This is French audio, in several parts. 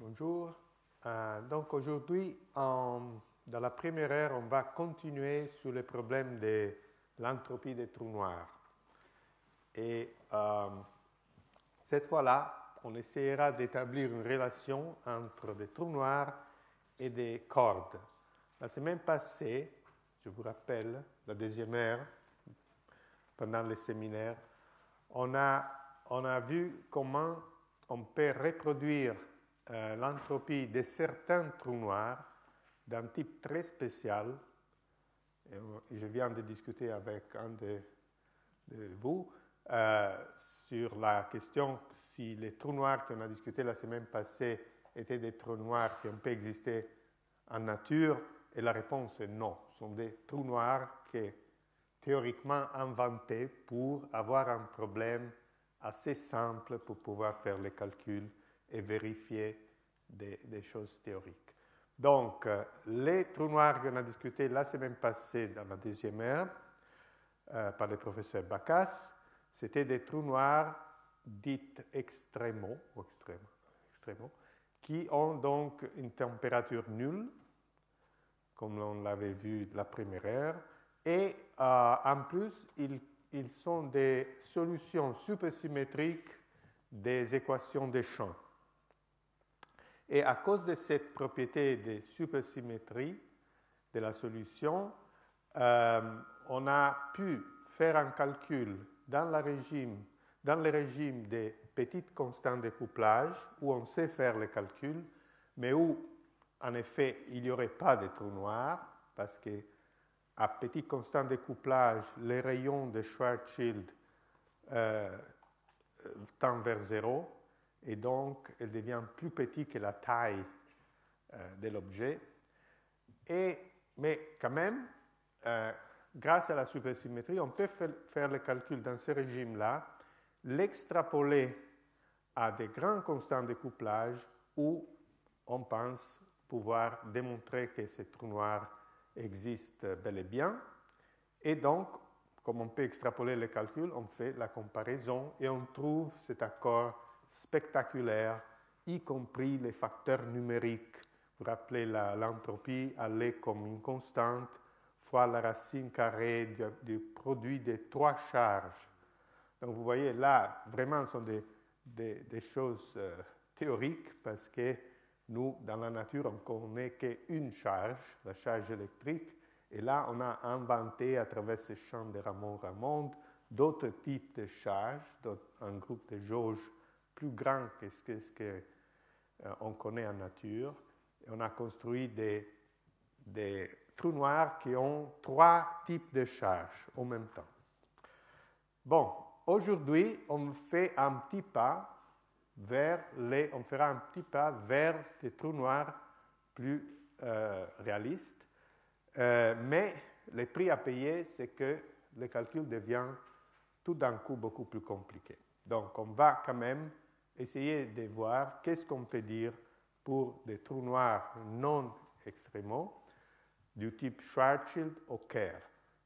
Bonjour. Donc aujourd'hui, dans la première heure, on va continuer sur le problème de l'entropie des trous noirs. Et cette fois-là, on essaiera d'établir une relation entre des trous noirs et des cordes. La semaine passée, je vous rappelle, la deuxième heure, pendant le séminaire, on a vu comment on peut reproduire l'entropie de certains trous noirs d'un type très spécial. Et je viens de discuter avec un de vous sur la question si les trous noirs qu'on a discutés la semaine passée étaient des trous noirs qui peut exister en nature, et la réponse est non. Ce sont des trous noirs qui sont théoriquement inventés pour avoir un problème assez simple pour pouvoir faire les calculs et vérifier des choses théoriques. Donc, les trous noirs qu'on a discutés la semaine passée dans la deuxième heure par le professeur Bacas, c'était des trous noirs dits extrémaux, qui ont donc une température nulle, comme on l'avait vu la première heure, et en plus, ils sont des solutions supersymétriques des équations des champs. Et à cause de cette propriété de supersymétrie de la solution, on a pu faire un calcul dans le régime des petites constantes de couplage, où on sait faire les calculs, mais où, en effet, il n'y aurait pas de trou noir, parce que à petite constante de couplage, les rayons de Schwarzschild tendent vers zéro, et donc elle devient plus petite que la taille de l'objet. Mais quand même, grâce à la supersymétrie, on peut faire le calcul dans ce régime-là, l'extrapoler à des grandes constantes de couplage où on pense pouvoir démontrer que ces trous noirs existent bel et bien. Et donc, comme on peut extrapoler le calcul, on fait la comparaison et on trouve cet accord spectaculaire, y compris les facteurs numériques. Vous vous rappelez, l'entropie allait comme une constante fois la racine carrée du produit des trois charges. Donc vous voyez, là, vraiment, ce sont des choses théoriques, parce que nous, dans la nature, on ne connaît qu'une charge, la charge électrique, et là, on a inventé, à travers ce champ de Ramond-Ramond, d'autres types de charges, un groupe de jauges plus grand que ce qu'on connaît en nature. Et on a construit des trous noirs qui ont trois types de charges en même temps. Bon, aujourd'hui, on fait un petit pas on fera un petit pas vers des trous noirs plus réalistes, mais le prix à payer, c'est que le calcul devient tout d'un coup beaucoup plus compliqué. Donc, on va quand même essayer de voir qu'est-ce qu'on peut dire pour des trous noirs non extrémaux du type Schwarzschild ou Kerr.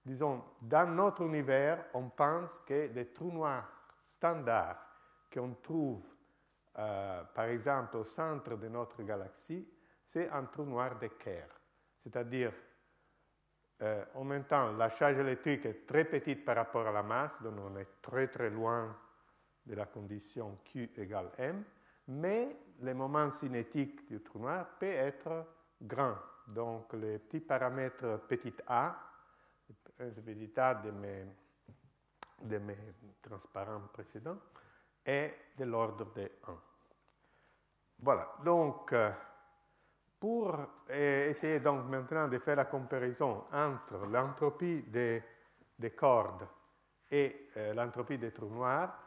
Disons, dans notre univers, on pense que les trous noirs standards qu'on trouve par exemple au centre de notre galaxie, c'est un trou noir de Kerr. C'est-à-dire, en même temps, la charge électrique est très petite par rapport à la masse, donc on est très très loin de la condition Q égale M, mais le moment cinétique du trou noir peut être grand. Donc, le petit paramètre petit a, le petit a de mes transparents précédents, est de l'ordre de 1. Voilà, donc, pour essayer donc maintenant de faire la comparaison entre l'entropie des cordes et l'entropie des trous noirs,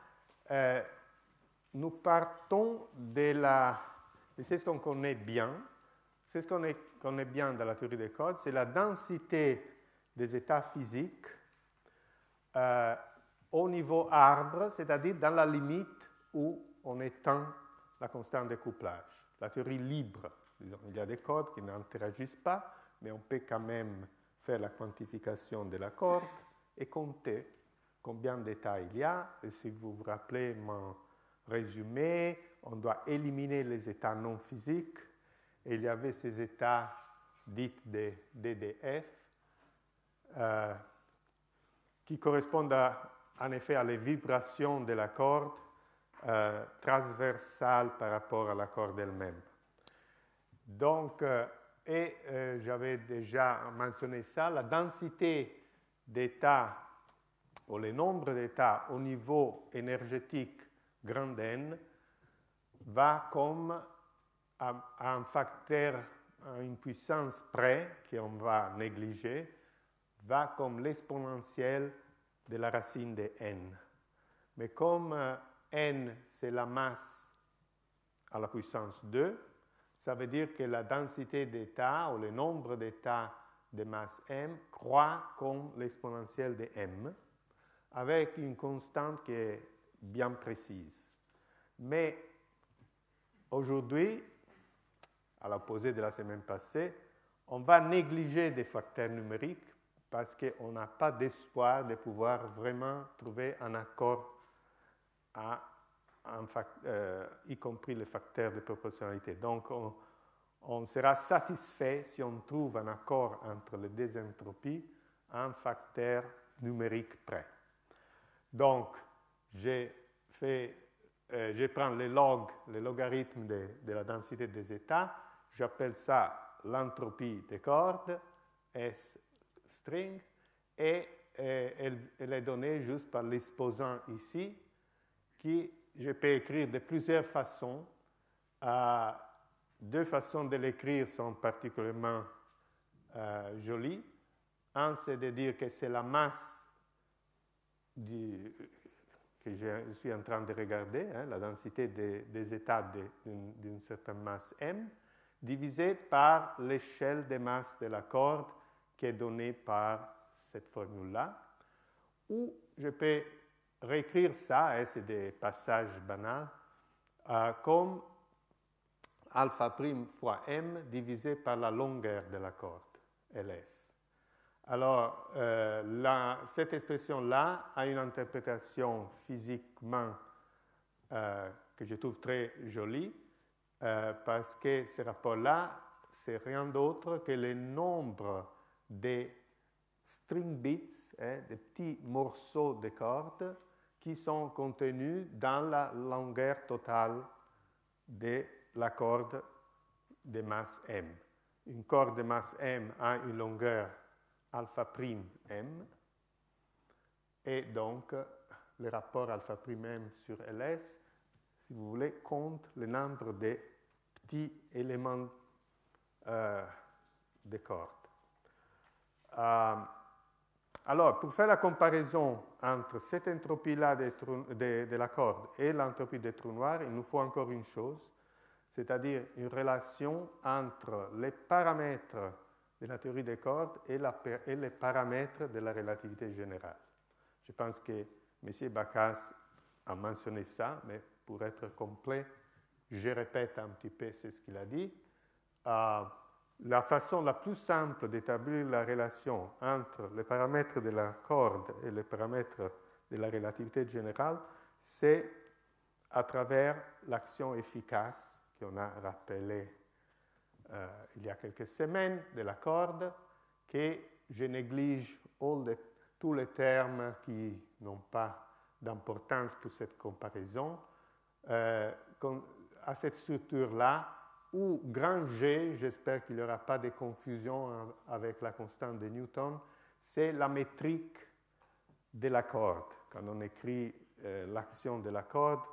nous partons de ce qu'on connaît bien. C'est ce qu'on connaît bien dans la théorie des cordes, c'est la densité des états physiques au niveau arbre, c'est-à-dire dans la limite où on étend la constante de couplage. La théorie libre, disons, il y a des cordes qui n'interagissent pas, mais on peut quand même faire la quantification de la corde et compter combien d'états il y a. Et si vous vous rappelez résumer, on doit éliminer les états non physiques, et il y avait ces états dits des DDF, qui correspondent en effet à les vibrations de la corde transversales par rapport à la corde elle-même. Donc, j'avais déjà mentionné ça, la densité d'états, ou le nombre d'états au niveau énergétique grand N, va comme à un facteur, à une puissance près, qu'on va négliger, va comme l'exponentielle de la racine de n. Mais comme n, c'est la masse à la puissance 2, ça veut dire que la densité d'états, ou le nombre d'états de masse m, croît comme l'exponentielle de m, avec une constante qui est bien précise. Mais aujourd'hui, à l'opposé de la semaine passée, on va négliger des facteurs numériques parce qu'on n'a pas d'espoir de pouvoir vraiment trouver un accord, y compris les facteurs de proportionnalité. Donc, on sera satisfait si on trouve un accord entre les deux entropies à un facteur numérique près. Donc, je prends le logarithme de la densité des états, j'appelle ça l'entropie des cordes, S string, et elle est donnée juste par l'exposant ici, qui je peux écrire de plusieurs façons. Deux façons de l'écrire sont particulièrement jolies. Un, c'est de dire que c'est la masse que je suis en train de regarder, la densité des états d'une certaine masse m, divisée par l'échelle de masse de la corde qui est donnée par cette formule-là. Ou je peux réécrire ça, c'est des passages banals, comme alpha prime fois m divisé par la longueur de la corde, ls. Alors, cette expression-là a une interprétation physiquement que je trouve très jolie, parce que ce rapport-là, c'est rien d'autre que le nombre des string bits, des petits morceaux de cordes qui sont contenus dans la longueur totale de la corde de masse m. Une corde de masse m a une longueur alpha prime m, et donc le rapport alpha prime m sur ls, si vous voulez, compte le nombre de petits éléments de corde. Alors, pour faire la comparaison entre cette entropie-là de la corde et l'entropie des trous noirs, il nous faut encore une chose, c'est-à-dire une relation entre les paramètres de la théorie des cordes et les paramètres de la relativité générale. Je pense que M. Bacchus a mentionné ça, mais pour être complet, je répète un petit peu ce qu'il a dit. La façon la plus simple d'établir la relation entre les paramètres de la corde et les paramètres de la relativité générale, c'est à travers l'action efficace qu'on a rappelée il y a quelques semaines de la corde, que je néglige tous les termes qui n'ont pas d'importance pour cette comparaison, à cette structure-là, où grand G, j'espère qu'il n'y aura pas de confusion avec la constante de Newton, c'est la métrique de la corde. Quand on écrit l'action de la corde,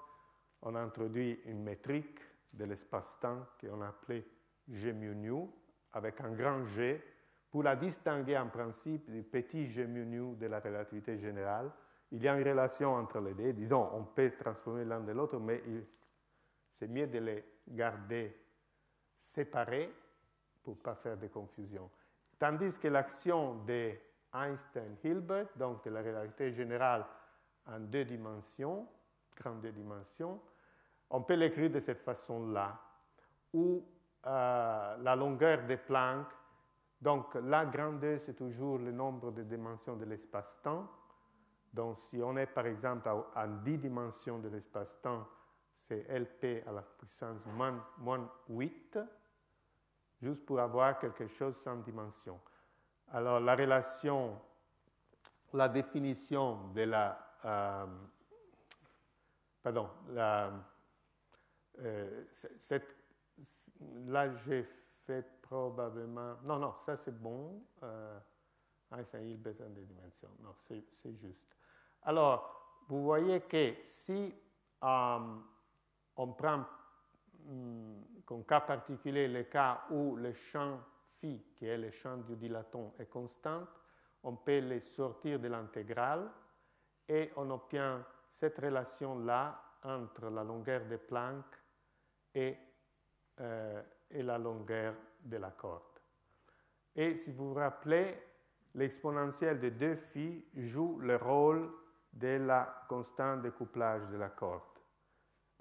on introduit une métrique de l'espace-temps qu'on a appelée G mu nu, avec un grand G, pour la distinguer en principe du petit G mu nu de la relativité générale. Il y a une relation entre les deux. Disons, on peut transformer l'un de l'autre, mais c'est mieux de les garder séparés pour ne pas faire de confusion. Tandis que l'action de Einstein-Hilbert, donc de la relativité générale en deux dimensions, grande deux dimensions, on peut l'écrire de cette façon-là, où la longueur de Planck, donc la grande E, c'est toujours le nombre de dimensions de l'espace-temps. Donc si on est par exemple à 10 dimensions de l'espace-temps, c'est LP à la puissance moins 8, juste pour avoir quelque chose sans dimension. Alors, la définition de la... là, j'ai fait probablement... Non, ça c'est bon. Einstein, il a besoin de dimensions. Non, c'est juste. Alors, vous voyez que si on prend comme cas particulier le cas où le champ phi, qui est le champ du dilaton, est constant, on peut les sortir de l'intégrale et on obtient cette relation-là entre la longueur de Planck et la longueur de la corde. Et si vous vous rappelez, l'exponentielle de 2phi joue le rôle de la constante de couplage de la corde.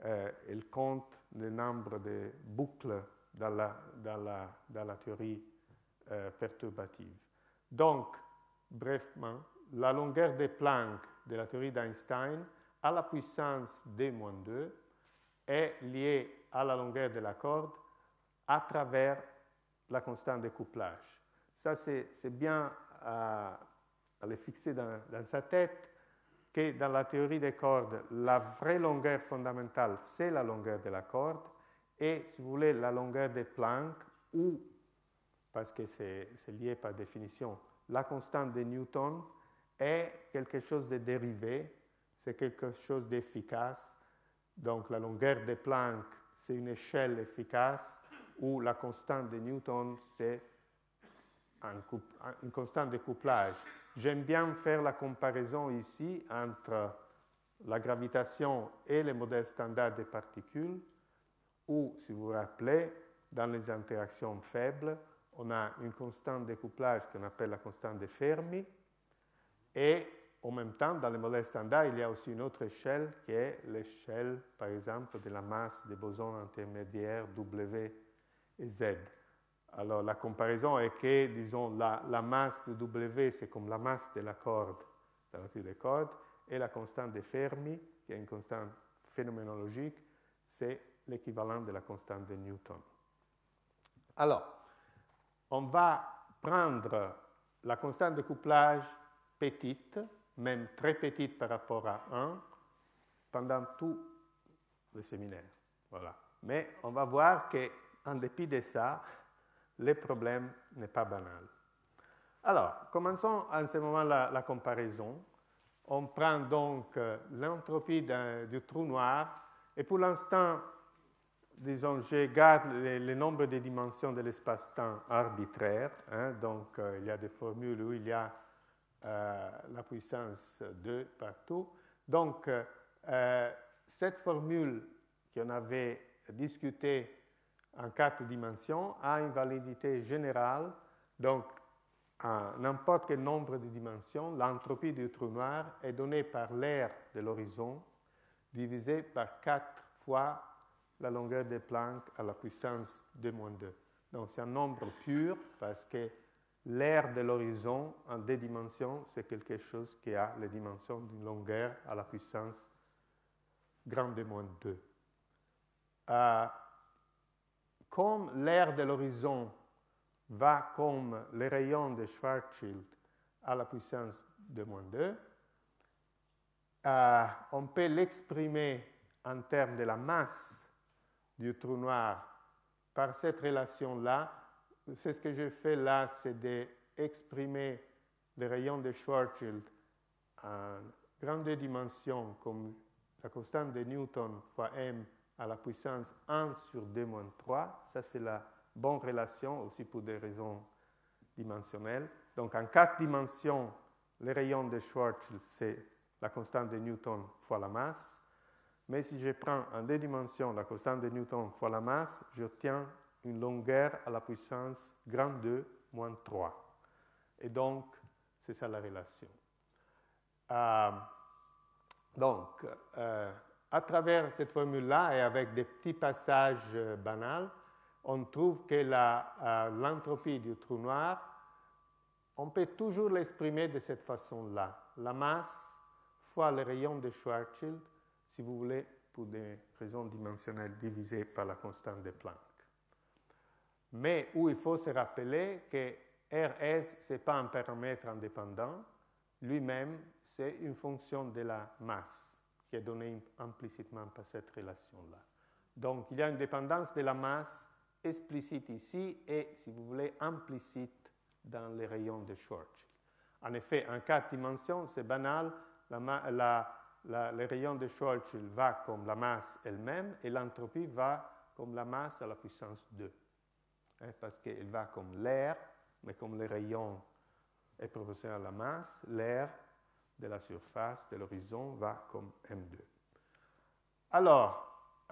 Elle compte le nombre de boucles dans la théorie perturbative. Donc, brièvement, la longueur de Planck de la théorie d'Einstein à la puissance d-2 est liée à la longueur de la corde à travers la constante de couplage. Ça, c'est bien à le fixer dans sa tête, que dans la théorie des cordes, la vraie longueur fondamentale, c'est la longueur de la corde, et si vous voulez, la longueur de Planck, ou, parce que c'est lié par définition, la constante de Newton est quelque chose de dérivé, c'est quelque chose d'efficace. Donc la longueur de Planck, c'est une échelle efficace, où la constante de Newton, c'est une constante de couplage. J'aime bien faire la comparaison ici entre la gravitation et les modèles standards des particules, où, si vous vous rappelez, dans les interactions faibles, on a une constante de couplage qu'on appelle la constante de Fermi, et en même temps, dans les modèles standards, il y a aussi une autre échelle qui est l'échelle, par exemple, de la masse des bosons intermédiaires W et Z. Alors, la comparaison est que, disons, la masse de W, c'est comme la masse de la corde dans la théorie des cordes, et la constante de Fermi, qui est une constante phénoménologique, c'est l'équivalent de la constante de Newton. Alors, on va prendre la constante de couplage petite, même très petite par rapport à 1, pendant tout le séminaire. Voilà. Mais on va voir qu'en dépit de ça, le problème n'est pas banal. Alors, commençons en ce moment la comparaison. On prend donc l'entropie du trou noir, et pour l'instant, disons, je garde le nombre de dimensions de l'espace-temps arbitraire. Donc, il y a des formules où il y a la puissance 2 partout. Donc, cette formule qu'on avait discutée en 4 dimensions a une validité générale. Donc, à n'importe quel nombre de dimensions, l'entropie du trou noir est donnée par l'aire de l'horizon divisé par 4 fois la longueur de Planck à la puissance d-2. Donc, c'est un nombre pur parce que l'aire de l'horizon en 2 dimensions, c'est quelque chose qui a les dimensions d'une longueur à la puissance grand d-2. Comme l'aire de l'horizon va comme les rayons de Schwarzschild à la puissance d-2, on peut l'exprimer en termes de la masse du trou noir par cette relation-là. C'est ce que je fais là, c'est d'exprimer les rayons de Schwarzschild en grande dimension comme la constante de Newton fois m à la puissance 1 sur d-3. Ça, c'est la bonne relation aussi pour des raisons dimensionnelles. Donc, en 4 dimensions, les rayons de Schwarzschild, c'est la constante de Newton fois la masse. Mais si je prends en 2 dimensions la constante de Newton fois la masse, j'obtiens une longueur à la puissance grand 2 moins 3. Et donc, c'est ça la relation. Donc, à travers cette formule-là et avec des petits passages banals, on trouve que l'entropie du trou noir, on peut toujours l'exprimer de cette façon-là. La masse fois les rayons de Schwarzschild, si vous voulez, pour des raisons dimensionnelles divisé par la constante de Planck. Mais où il faut se rappeler que RS, ce n'est pas un paramètre indépendant, lui-même, c'est une fonction de la masse qui est donnée implicitement par cette relation-là. Donc, il y a une dépendance de la masse explicite ici et, si vous voulez, implicite dans les rayons de Schwarzschild. En effet, en 4 dimensions, c'est banal, le rayon de Schwarzschild va comme la masse elle-même et l'entropie va comme la masse à la puissance 2. Parce qu'elle va comme l'air, mais comme le rayon est proportionnel à la masse, l'air de la surface de l'horizon va comme M2. Alors,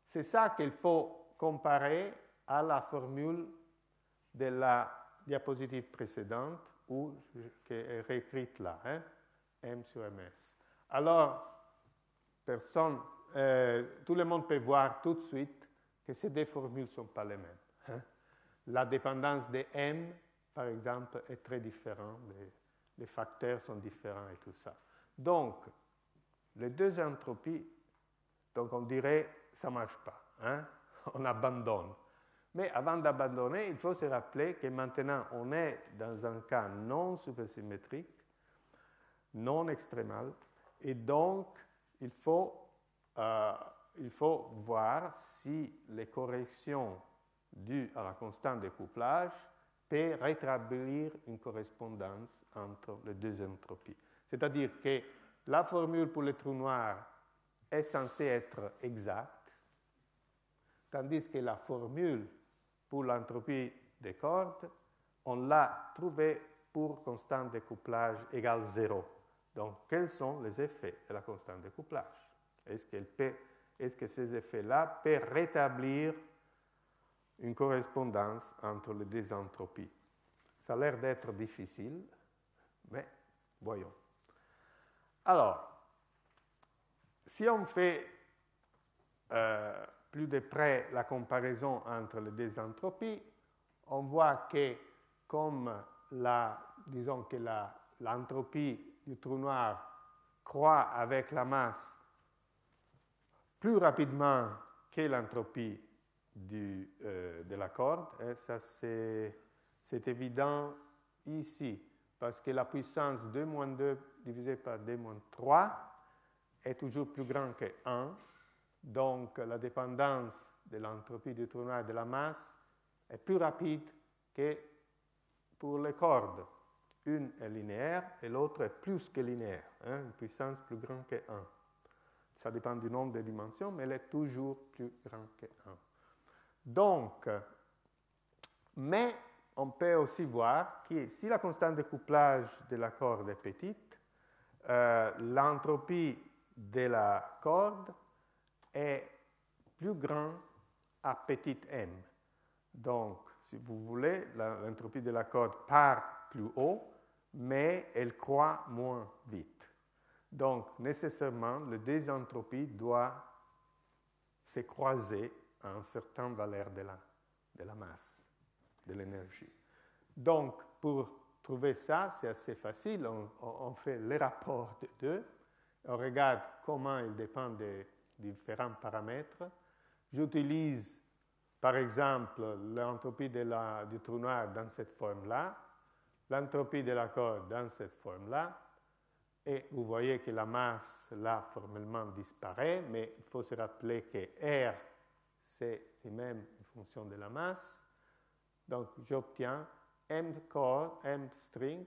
c'est ça qu'il faut comparer à la formule de la diapositive précédente qui est réécrite là, M sur MS. Alors, tout le monde peut voir tout de suite que ces deux formules ne sont pas les mêmes. La dépendance de M, par exemple, est très différente. Les facteurs sont différents et tout ça. Donc, les deux entropies, donc on dirait ça ne marche pas. On abandonne. Mais avant d'abandonner, il faut se rappeler que maintenant, on est dans un cas non supersymétrique, non extrémal, et donc, il faut voir si les corrections dues à la constante de couplage peuvent rétablir une correspondance entre les deux entropies. C'est-à-dire que la formule pour le trou noir est censée être exacte, tandis que la formule pour l'entropie des cordes, on l'a trouvée pour constante de couplage égale 0. Donc, quels sont les effets de la constante de couplage? Est-ce que ces effets-là peuvent rétablir une correspondance entre les deux entropies? Ça a l'air d'être difficile, mais voyons. Alors, si on fait plus de près la comparaison entre les deux entropies, on voit que comme disons que l'entropie du trou noir croît avec la masse plus rapidement que l'entropie de la corde, et ça c'est évident ici, parce que la puissance 2-2 divisée par 2-3 est toujours plus grande que 1, donc la dépendance de l'entropie du trou noir et de la masse est plus rapide que pour les cordes. Une est linéaire et l'autre est plus que linéaire, une puissance plus grande que 1. Ça dépend du nombre de dimensions, mais elle est toujours plus grande que 1. Donc, mais on peut aussi voir que si la constante de couplage de la corde est petite, l'entropie de la corde est plus grande à petit m. Donc, si vous voulez, l'entropie de la corde part plus haut, mais elle croît moins vite. Donc, nécessairement, les deux entropies doivent se croiser à une certaine valeur de la masse, de l'énergie. Donc, pour trouver ça, c'est assez facile. On fait les rapports des deux. On regarde comment ils dépendent des différents paramètres. J'utilise, par exemple, l'entropie du trou noir dans cette forme-là, l'entropie de la corde dans cette forme-là, et vous voyez que la masse, là, formellement disparaît, mais il faut se rappeler que R, c'est lui-même une fonction de la masse. Donc, j'obtiens M string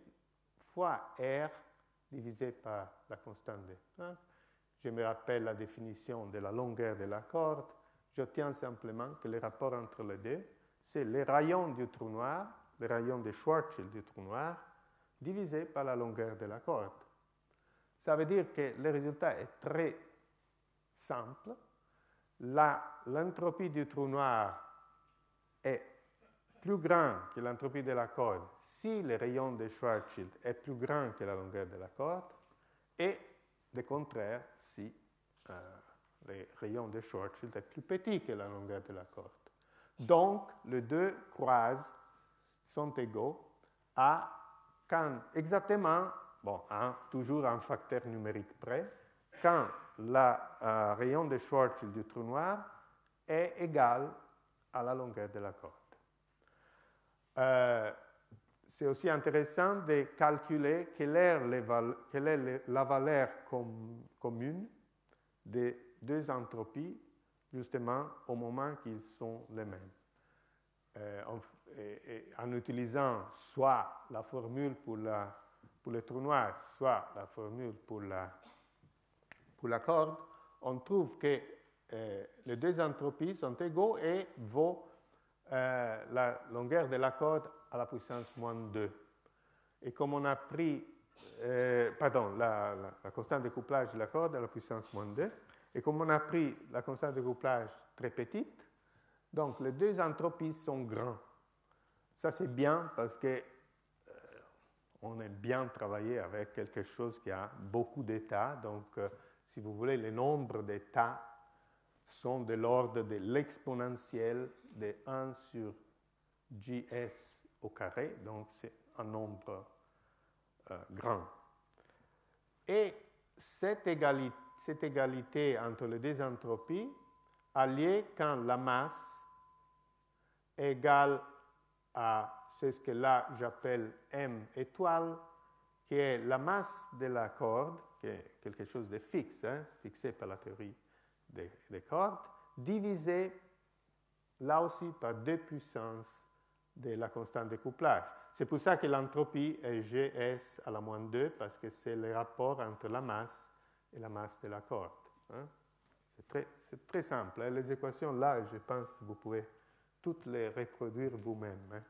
fois R divisé par la constante de Planck. Je me rappelle la définition de la longueur de la corde. J'obtiens simplement que le rapport entre les deux, c'est le rayon du trou noir, le rayon de Schwarzschild du trou noir, divisé par la longueur de la corde. Ça veut dire que le résultat est très simple. L'entropie du trou noir est plus grand que l'entropie de la corde si le rayon de Schwarzschild est plus grand que la longueur de la corde, et le contraire si le rayon de Schwarzschild est plus petit que la longueur de la corde. Donc, les deux croises sont égaux à quand exactement, toujours un facteur numérique près, quand le rayon de Schwarzschild du trou noir est égal à la longueur de la corde. C'est aussi intéressant de calculer quelle est la valeur commune des deux entropies, justement au moment qu'ils sont les mêmes. En utilisant soit la formule pour le trou noir, soit la formule pour la corde, on trouve que les deux entropies sont égaux et vaut la longueur de la corde à la puissance moins 2. Et comme on a pris, la constante de couplage de la corde à la puissance moins 2, et comme on a pris la constante de couplage très petite, donc les deux entropies sont grands. Ça c'est bien parce que on aime bien travailler avec quelque chose qui a beaucoup d'états. Donc, si vous voulez, le nombre d'états sont de l'ordre de l'exponentielle de 1 sur JS au carré. Donc, c'est un nombre grand. Et cette égalité entre les deux entropies a lieu quand la masse est égale à c'est ce que là j'appelle M étoile, qui est la masse de la corde, qui est quelque chose de fixe, fixé par la théorie des cordes, divisé là aussi par 2 puissances de la constante de couplage. C'est pour ça que l'entropie est Gs à la moins 2, parce que c'est le rapport entre la masse et la masse de la corde. C'est très simple. Les équations là, je pense que vous pouvez toutes les reproduire vous-même.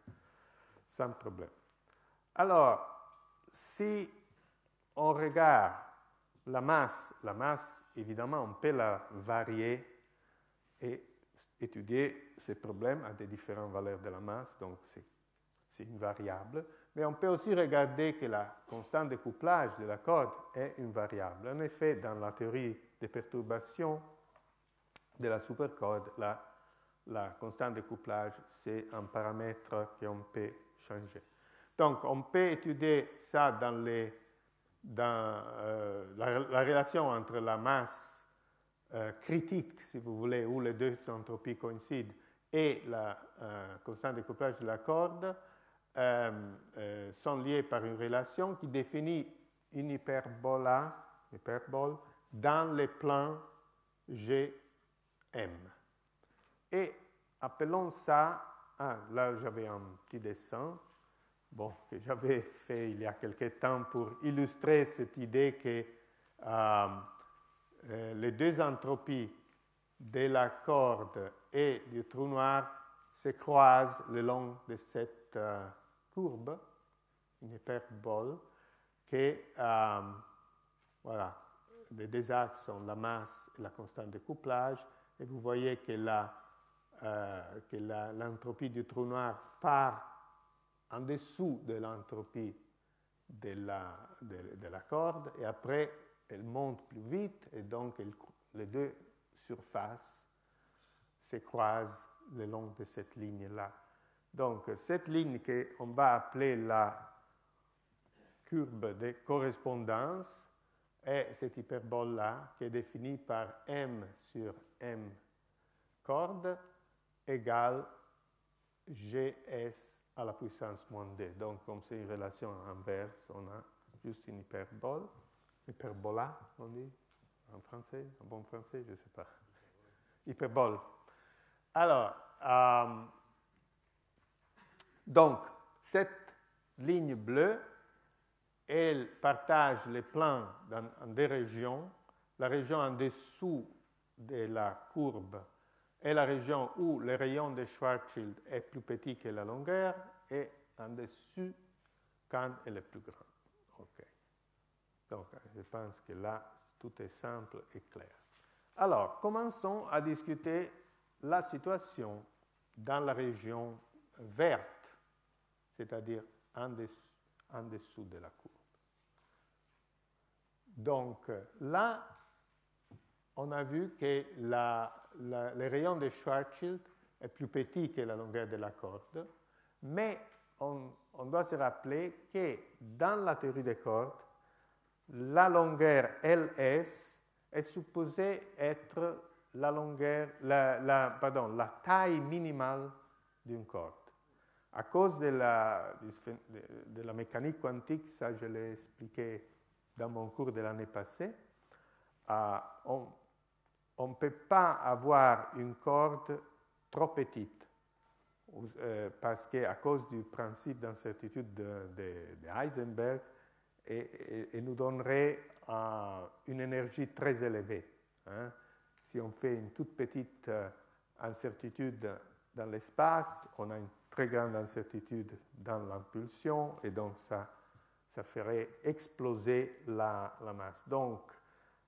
Sans problème. Alors, si on regarde la masse, évidemment, on peut la varier et étudier ces problèmes à des différentes valeurs de la masse, donc c'est une variable. Mais on peut aussi regarder que la constante de couplage de la corde est une variable. En effet, dans la théorie des perturbations de la supercorde, la constante de couplage, c'est un paramètre qu'on peut changer. Donc, on peut étudier ça dans la relation entre la masse critique, si vous voulez, où les deux entropies coïncident, et la constante de couplage de la corde, sont liées par une relation qui définit une hyperbole dans les plans GM. Et appelons ça, là j'avais un petit dessin, que j'avais fait il y a quelque temps pour illustrer cette idée que les deux entropies de la corde et du trou noir se croisent le long de cette courbe, une hyperbole, que les deux axes sont la masse et la constante de couplage, et vous voyez que l'entropie du trou noir part en dessous de l'entropie de la corde, et après elle monte plus vite, et donc les deux surfaces se croisent le long de cette ligne-là. Donc cette ligne qu'on va appeler la courbe de correspondance est cette hyperbole-là qui est définie par M sur M corde égale Gs à la puissance moins 2. Donc, comme c'est une relation inverse, on a juste une hyperbole. Hyperbola, on dit en français, en bon français, je ne sais pas. Hyperbole. Alors, donc, cette ligne bleue, elle partage les plans en deux régions. La région en dessous de la courbe est la région où le rayon de Schwarzschild est plus petit que la longueur, et en dessus quand elle est plus grande. Okay. Donc, je pense que là, tout est simple et clair. Alors, commençons à discuter la situation dans la région verte, c'est-à-dire en dessous de la courbe. Donc, là, on a vu que le rayon de Schwarzschild est plus petit que la longueur de la corde, mais on doit se rappeler que dans la théorie des cordes, la longueur LS est supposée être la taille minimale d'une corde. À cause de la mécanique quantique, ça je l'ai expliqué dans mon cours de l'année passée, on ne peut pas avoir une corde trop petite parce qu'à cause du principe d'incertitude de Heisenberg, il nous donnerait une énergie très élevée. Hein. Si on fait une toute petite incertitude dans l'espace, on a une très grande incertitude dans l'impulsion et donc ça ferait exploser la masse. Donc,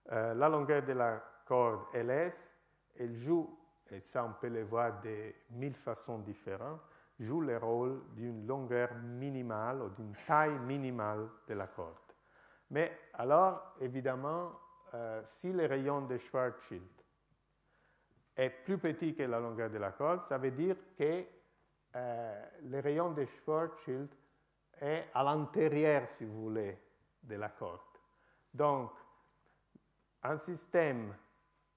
la longueur de la corde LS, elle joue, et ça on peut le voir de 1000 façons différentes, joue le rôle d'une longueur minimale ou d'une taille minimale de la corde. Mais alors, évidemment, si le rayon de Schwarzschild est plus petit que la longueur de la corde, ça veut dire que le rayon de Schwarzschild est à l'intérieur, si vous voulez, de la corde. Donc, un système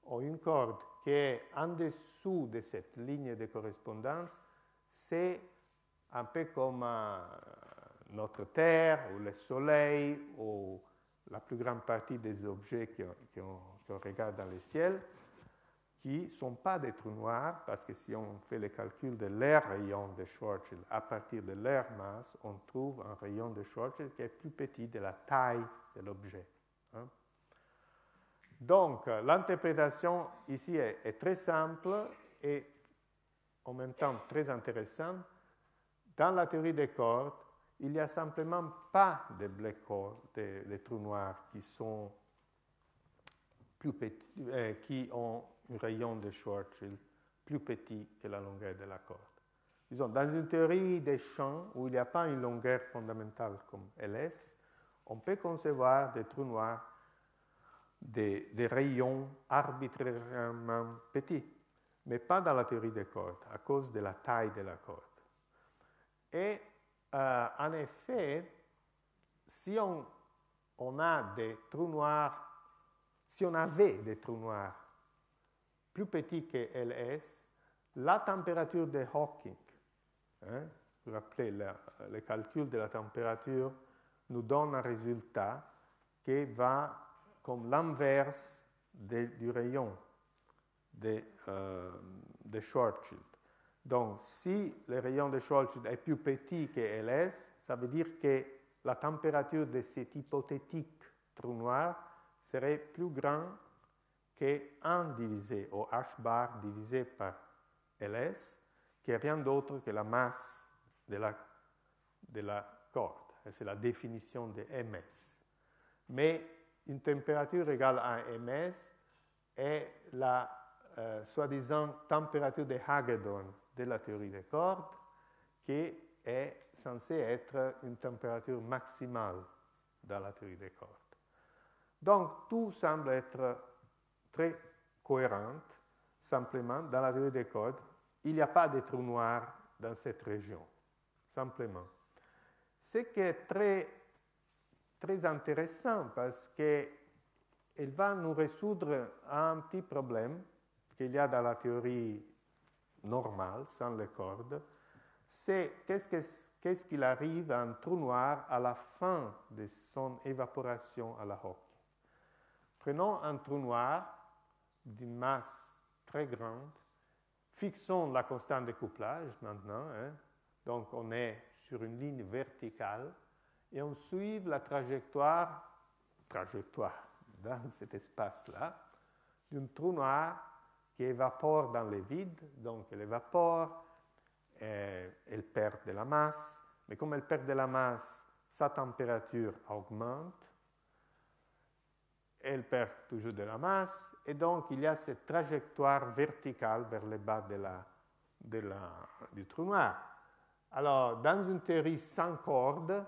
ou une corde qui est en dessous de cette ligne de correspondance, c'est un peu comme notre Terre ou le Soleil ou la plus grande partie des objets qu'on regarde dans le ciel, qui ne sont pas des trous noirs, parce que si on fait le calcul de leur rayon de Schwarzschild à partir de leur masse, on trouve un rayon de Schwarzschild qui est plus petit de la taille de l'objet. Hein. Donc, l'interprétation ici est très simple et en même temps très intéressante. Dans la théorie des cordes, il n'y a simplement pas de black hole, des trous noirs qui sont plus petits, qui ont un rayon de Schwarzschild plus petit que la longueur de la corde. Disons, dans une théorie des champs où il n'y a pas une longueur fondamentale comme LS, on peut concevoir des trous noirs, des rayons arbitrairement petits, mais pas dans la théorie des cordes, à cause de la taille de la corde. Et en effet, si on a des trous noirs, si on avait des trous noirs plus petits que LS, la température de Hawking, hein, vous vous rappelez, le calcul de la température nous donne un résultat qui va comme l'inverse du rayon de Schwarzschild. Donc, si le rayon de Schwarzschild est plus petit que LS, ça veut dire que la température de cet hypothétique trou noir serait plus grande que 1 divisé, ou H bar divisé par LS, qui n'est rien d'autre que la masse de la corde. C'est la définition de MS. Mais une température égale à MS est la soi-disant température de Hagedorn de la théorie des cordes, qui est censée être une température maximale dans la théorie des cordes. Donc, tout semble être très cohérent. Simplement, dans la théorie des cordes, il n'y a pas de trou noir dans cette région. Simplement. Ce qui est très, très intéressant parce qu'il va nous résoudre un petit problème qu'il y a dans la théorie normale, sans les cordes, c'est qu'est-ce qu'il arrive à un trou noir à la fin de son évaporation à la Hawking. Prenons un trou noir d'une masse très grande, fixons la constante de couplage maintenant, hein. Donc on est sur une ligne verticale et on suit la trajectoire dans cet espace-là, d'un trou noir qui évapore dans le vide. Donc elle évapore, elle perd de la masse, mais comme elle perd de la masse, sa température augmente, elle perd toujours de la masse, et donc il y a cette trajectoire verticale vers le bas du trou noir. Alors, dans une théorie sans corde,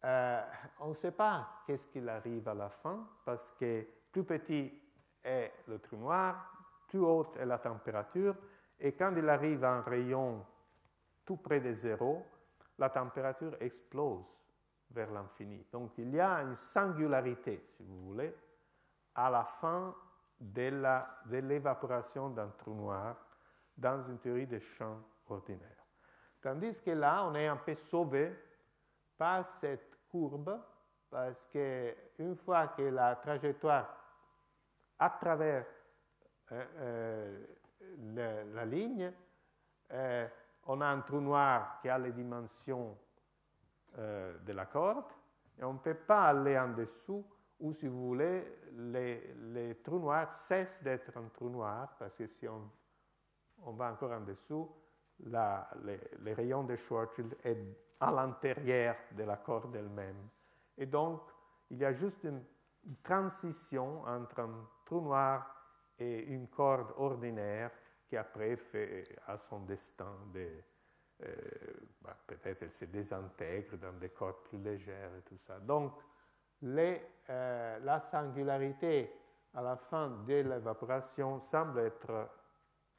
on ne sait pas qu'est-ce qu'il arrive à la fin, parce que plus petit est le trou noir, plus haute est la température, et quand il arrive à un rayon tout près de zéro, la température explose vers l'infini. Donc il y a une singularité, si vous voulez, à la fin de l'évaporation d'un trou noir dans une théorie des champs ordinaire. Tandis que là, on est un peu sauvé par cette courbe, parce qu'une fois que la trajectoire à travers la ligne, on a un trou noir qui a les dimensions de la corde, et on ne peut pas aller en dessous, ou si vous voulez, les trous noirs cessent d'être un trou noir, parce que si on va encore en dessous, les rayons de Schwarzschild est à l'intérieur de la corde elle-même. Et donc, il y a juste une transition entre un trou noir et une corde ordinaire qui après a son destin peut-être elle se désintègre dans des cordes plus légères et tout ça. Donc, la singularité à la fin de l'évaporation semble être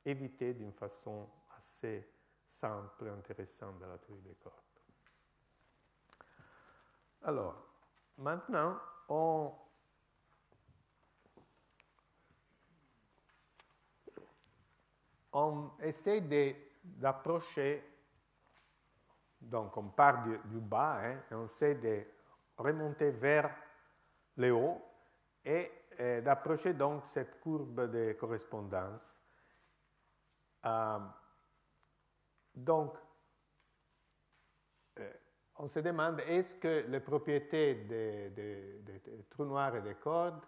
évitée d'une façon assez simple et intéressante dans la théorie des cordes. Alors, maintenant, on essaie d'approcher, donc on part du bas, et on essaie de remonter vers le haut et d'approcher donc cette courbe de correspondance. Donc, on se demande, est-ce que les propriétés des trous noirs et des cordes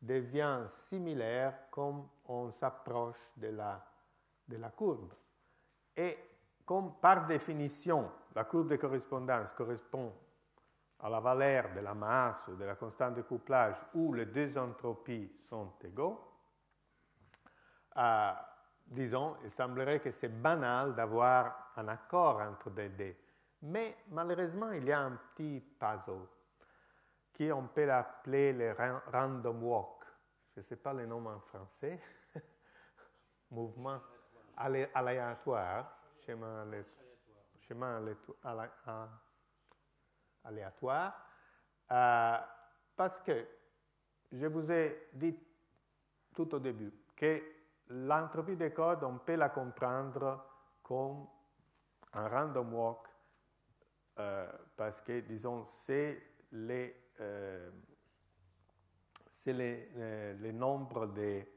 deviennent similaires comme on s'approche de la courbe? Et comme par définition, la courbe de correspondance correspond à la valeur de la masse ou de la constante de couplage où les deux entropies sont égaux, disons, il semblerait que c'est banal d'avoir un accord entre les deux. Mais malheureusement, il y a un petit puzzle qu'on peut l'appeler le random walk. Je ne sais pas le nom en français. Mouvement aléatoire, schéma aléatoire, parce que je vous ai dit tout au début que l'entropie des cordes, on peut la comprendre comme un random walk, parce que, disons, c'est les nombres des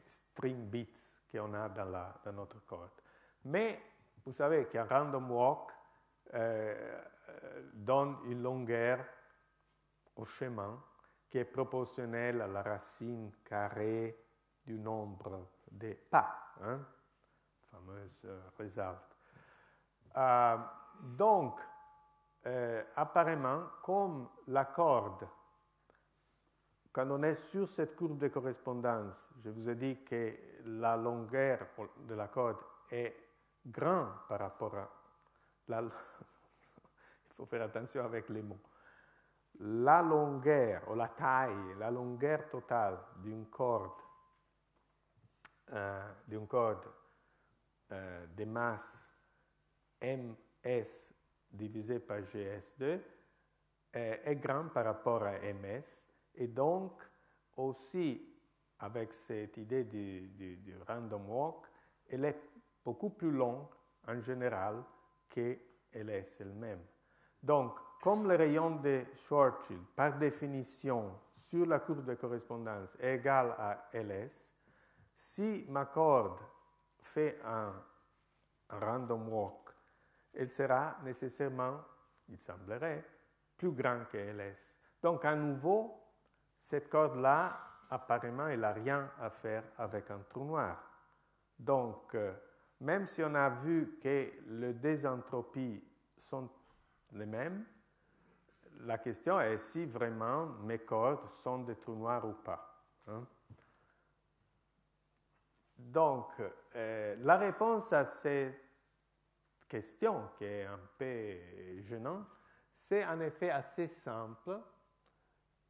string bits qu'on a dans notre corde. Mais vous savez qu'un random walk donne une longueur au chemin qui est proportionnelle à la racine carrée du nombre des pas, fameuse résultat. Donc, apparemment, comme la corde, quand on est sur cette courbe de correspondance, je vous ai dit que la longueur de la corde est grande par rapport à il faut faire attention avec les mots. La longueur ou la taille, la longueur totale d'une corde de masse ms divisé par gs2 est grande par rapport à ms, et donc aussi avec cette idée du random walk, elle est beaucoup plus longue en général que ls elle-même. Donc, comme le rayon de Schwarzschild, par définition, sur la courbe de correspondance est égal à ls, si ma corde fait un random walk, elle sera nécessairement, il semblerait, plus grande que ls. Donc, à nouveau, cette corde-là, apparemment, elle n'a rien à faire avec un trou noir. Donc, même si on a vu que les deux entropies sont les mêmes, la question est si vraiment mes cordes sont des trous noirs ou pas. Donc, la réponse à cette question, qui est un peu gênante, c'est en effet assez simple.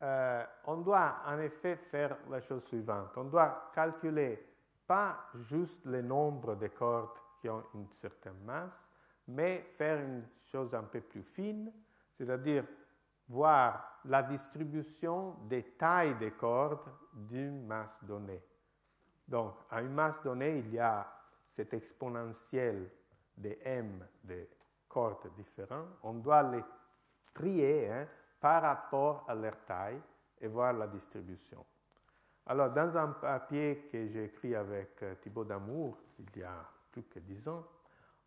On doit en effet faire la chose suivante. On doit calculer pas juste le nombre de cordes qui ont une certaine masse, mais faire une chose un peu plus fine, c'est-à-dire voir la distribution des tailles des cordes d'une masse donnée. Donc, à une masse donnée, il y a cette exponentielle de m de cordes différentes. On doit les trier par rapport à leur taille et voir la distribution. Alors, dans un papier que j'ai écrit avec Thibaut Damour, il y a plus que 10 ans,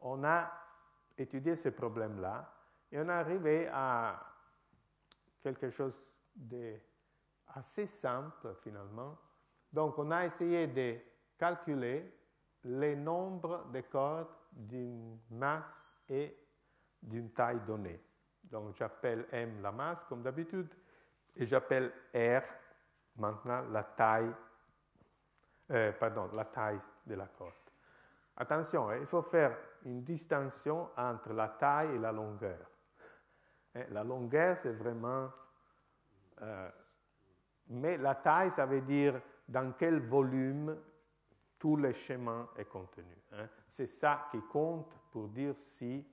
on a étudié ce problème-là et on est arrivé à quelque chose d'assez simple, finalement. Donc, on a essayé de calculer les nombres de cordes d'une masse et d'une taille donnée. Donc, j'appelle M la masse, comme d'habitude, et j'appelle R maintenant la taille de la corde. Attention, il faut faire une distinction entre la taille et la longueur. La longueur, c'est vraiment... mais la taille, ça veut dire dans quel volume tout le schéma est contenu. C'est ça qui compte pour dire si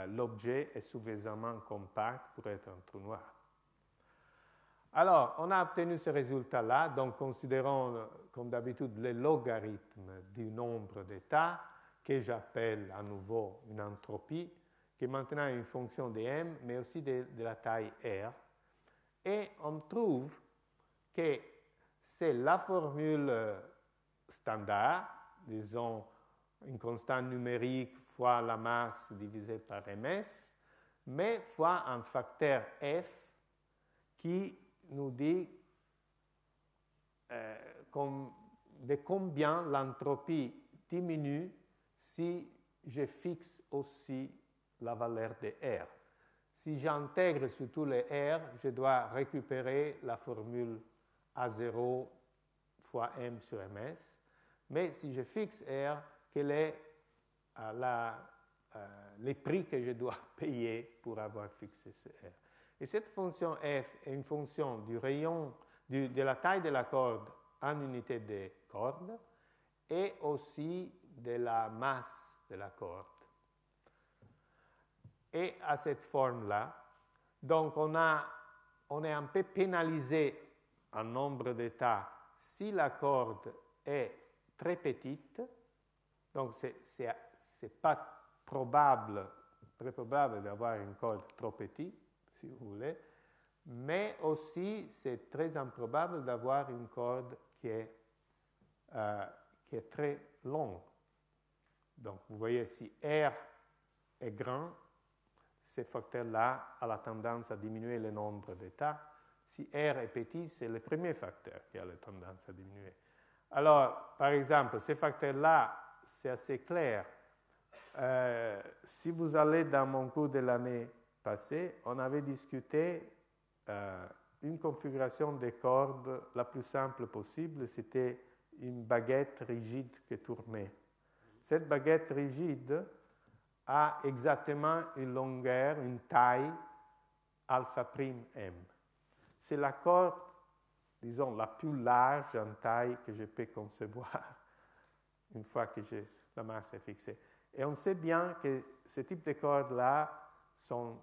l'objet est suffisamment compact pour être un trou noir. Alors, on a obtenu ce résultat-là, donc considérons comme d'habitude le logarithme du nombre d'états, que j'appelle à nouveau une entropie, qui est maintenant une fonction de m, mais aussi de la taille r. Et on trouve que c'est la formule standard, disons une constante numérique fois la masse divisée par ms, mais fois un facteur f qui nous dit de combien l'entropie diminue si je fixe aussi la valeur de R. Si j'intègre sur tous les R, je dois récupérer la formule A0 fois M sur MS. Mais si je fixe R, quel est les prix que je dois payer pour avoir fixé ce R? Et cette fonction f est une fonction du rayon, de la taille de la corde en unité de corde et aussi de la masse de la corde. Et à cette forme-là, donc on est un peu pénalisé en nombre d'états si la corde est très petite, donc c'est pas très probable d'avoir une corde trop petite, si vous voulez, mais aussi c'est très improbable d'avoir une corde qui est très longue. Donc, vous voyez, si R est grand, ce facteur-là a la tendance à diminuer le nombre d'états. Si R est petit, c'est le premier facteur qui a la tendance à diminuer. Alors, par exemple, ce facteur-là, c'est assez clair. Si vous allez dans mon cours de l'année passée, on avait discuté une configuration des cordes la plus simple possible, c'était une baguette rigide qui tournait. Cette baguette rigide a exactement une longueur, une taille alpha prime m. C'est la corde, disons, la plus large en taille que je peux concevoir une fois que la masse est fixée. Et on sait bien que ce type de cordes-là sont